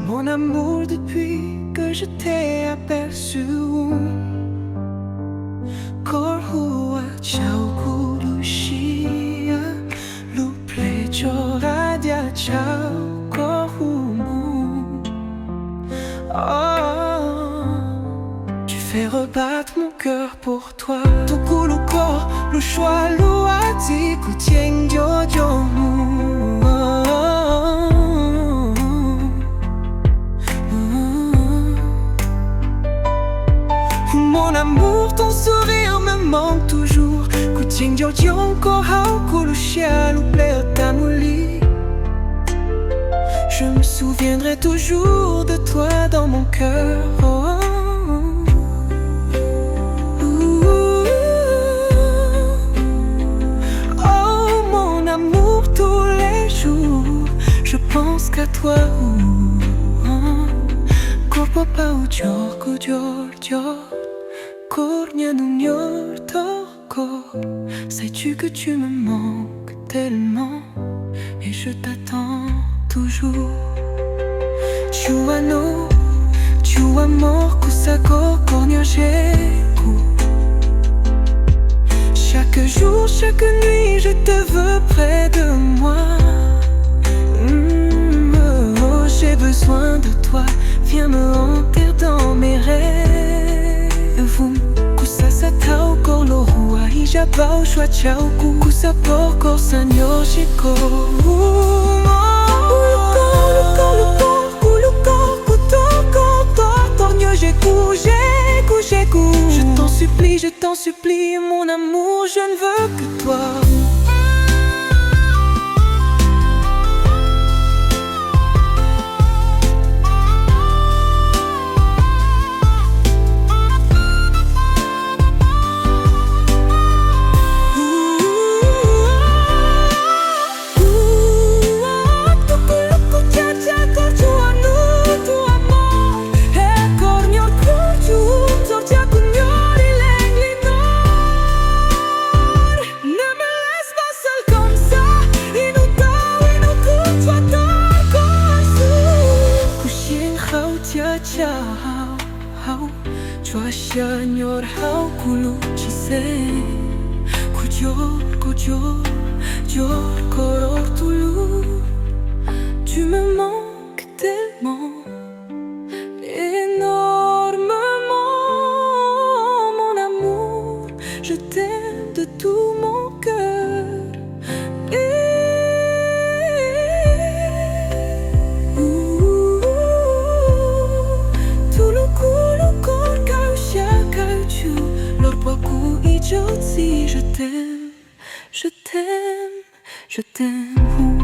Mon amour, depuis que je t'ai aperçu, Korhua ciao kulushia Luple choradia ciao Korhumu. Tu fais rebattre mon cœur pour toi. Ton coulou corps, le choix, l'ouati, koutieng jojo. Mon amour, ton sourire me manque toujours. Kuching jojo kohao kulushia luple tamuli. Je me souviendrai toujours de toi dans mon cœur. Oh mon amour, tous les jours je pense qu'à toi. Korpapa ou jor Kornia nous toko. Sais-tu que tu me manques tellement et je t'attends toujours. Chuano, tu amor kusako kornia jeku. Chaque jour, chaque nuit, je te veux près de moi. Oh, j'ai besoin de toi, viens me hanter dans mes rêves. Kusasa tau kor lohua hijabao shwa chao kusa por kor sanyo shiko. Je t'en supplie, mon amour, je ne veux que toi. Chua shanyor hao kulu chise Kujor koror tulu. Tu me manques tellement, énormément. Mon amour, je t'aime de tout mon cœur. Si je t'aime, je t'aime, je t'aime.